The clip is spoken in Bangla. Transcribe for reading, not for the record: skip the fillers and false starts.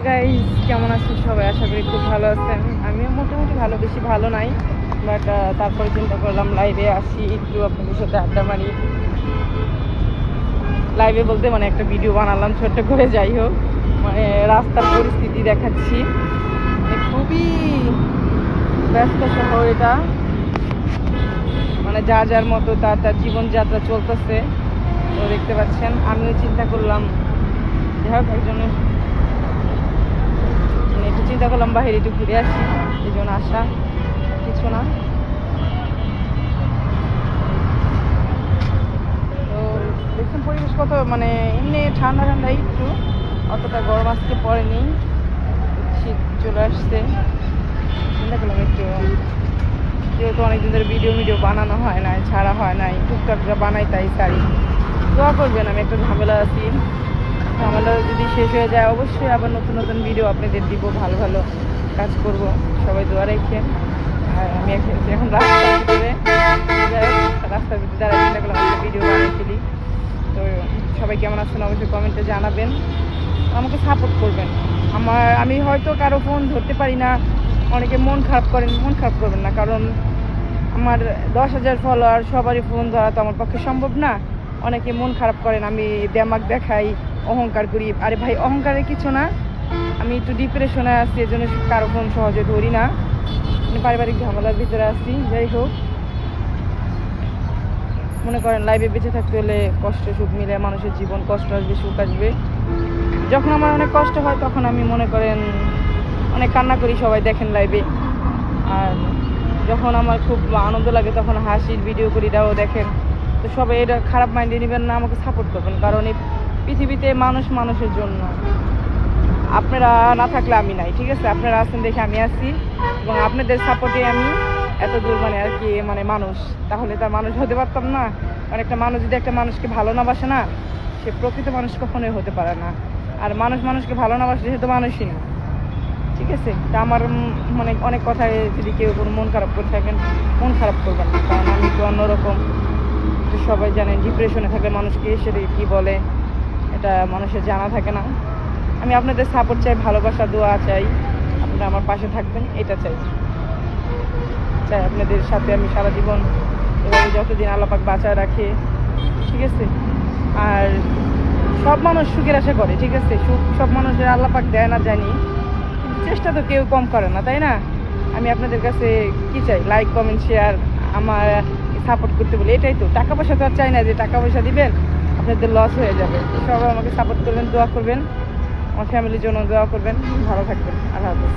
গাইস, কেমন আছেন সবাই? আশা করি খুব ভালো আছেন। আমিও মোটামুটি ভালো, বেশি ভালো নাই, বাট তারপরে চিন্তা করলাম লাইভে আসি, একটু আপনাদের সাথে আড্ডা মারি। লাইভে বলতে মানে একটা ভিডিও বানালাম ছোট্ট করে, যাই হোক, মানে রাস্তার পরিস্থিতি দেখাচ্ছি। খুবই ব্যস্ত শহর এটা, মানে যার যার মতো তার তার জীবনযাত্রা চলতেছে। তো দেখতে পাচ্ছেন, আমিও চিন্তা করলাম যাই হোক একজনের একটু চিন্তা করলাম বাহিরে একটু ঘুরে আসি, এই জন্য আসা, কিছু না। তো দেখছেন পরিবেশ কত, মানে এমনি ঠান্ডা ঠান্ডা, একটু অতটা গরম আজকে পড়েনি, শীত চলে আসছে। চিন্তা করলাম একটু, যেহেতু অনেকদিন ধরে ভিডিও বানানো হয় নাই, ছাড়া হয় নাই, টুকটাকটা বানাই, তাই সারি। দোয়া করবেন, আমি একটা ঝামেলা আছি, ঝামেলা যদি শেষ হয়ে যায় অবশ্যই আবার নতুন নতুন ভিডিও আপনাদের দিব, ভালো ভালো কাজ করব, সবাই দোয়া রেখেন। আর আমি এখন রাস্তার ভিতরে দাঁড়ায় চিন্তা করলাম একটা ভিডিও বানিয়ে ফেলি। তো সবাই কেমন আছেন অবশ্যই কমেন্টে জানাবেন, আমাকে সাপোর্ট করবেন। আমি হয়তো কারো ফোন ধরতে পারি না, অনেকে মন খারাপ করবেন না, কারণ আমার 10,000 ফলোয়ার, সবারই ফোন ধরা তো আমার পক্ষে সম্ভব না। অনেকে মন খারাপ করেন, আমি দেমাক দেখাই, অহংকার করি। আরে ভাই, অহংকারের কিছু না, আমি একটু ডিপ্রেশনে আছি, এই জন্য কারো ফোন সহজে ধরি না, পারিবারিক ঝামেলার ভিতরে আছি। যাই হোক, মনে করেন লাইভে বেঁচে থাকতে হলে কষ্ট সুখ মিলে মানুষের জীবন, কষ্ট আসবে সুখ আসবে। যখন আমার অনেক কষ্ট হয় তখন আমি মনে করেন অনেক কান্না করি, সবাই দেখেন লাইভে। আর যখন আমার খুব আনন্দ লাগে তখন হাসির ভিডিও করি, এটাও দেখেন। তো সবাই এটা খারাপ মাইন্ডে নেবেন না, আমাকে সাপোর্ট করবেন, কারণ এই পৃথিবীতে মানুষ মানুষের জন্য। আপনারা না থাকলে আমি নাই, ঠিক আছে? আপনারা আছেন দেখে আমি আছি, এবং আপনাদের সাপোর্টে আমি এত দূর, মানে আর কি, মানে মানুষ। তাহলে তার মানুষ হতে পারতাম না? কারণ একটা মানুষ যদি একটা মানুষকে ভালো না বাসে না, সে প্রকৃত মানুষ কখনোই হতে পারে না। আর মানুষ মানুষকে ভালো না বাসলে সে তো মানুষই না, ঠিক আছে? তা আমার মানে অনেক কথায় যদি কেউ কোনো মন খারাপ করে থাকেন, মন খারাপ করবেন না, কারণ আমি তো অন্যরকম। সবাই জানেন ডিপ্রেশনে থাকলে মানুষকে সেটা কী বলে, এটা মানুষের জানা থাকে না। আমি আপনাদের সাপোর্ট চাই, ভালোবাসা, দোয়া চাই, আপনারা আমার পাশে থাকবেন, এটা চাই। আপনাদের সাথে আমি সারা জীবন এভাবে যতদিন আল্লাহ পাক বাঁচায় রাখে, ঠিক আছে? আর সব মানুষ সুখের আশা করে, ঠিক আছে? সুখ সব মানুষের আল্লাহ পাক দেয় না জানি, চেষ্টা তো কেউ কম করে না, তাই না? আমি আপনাদের কাছে কি চাই? লাইক, কমেন্ট, শেয়ার, আমার সাপোর্ট করতে বলি, এটাই তো। টাকা পয়সা তো আর চাই না যে টাকা পয়সা দিবেন আপনাদের লস হয়ে যাবে। সবাই আমাকে সাপোর্ট করবেন, দোয়া করবেন, আমার ফ্যামিলির জন্য দোয়া করবেন। ভালো থাকবেন, আল্লাহ হাফেজ।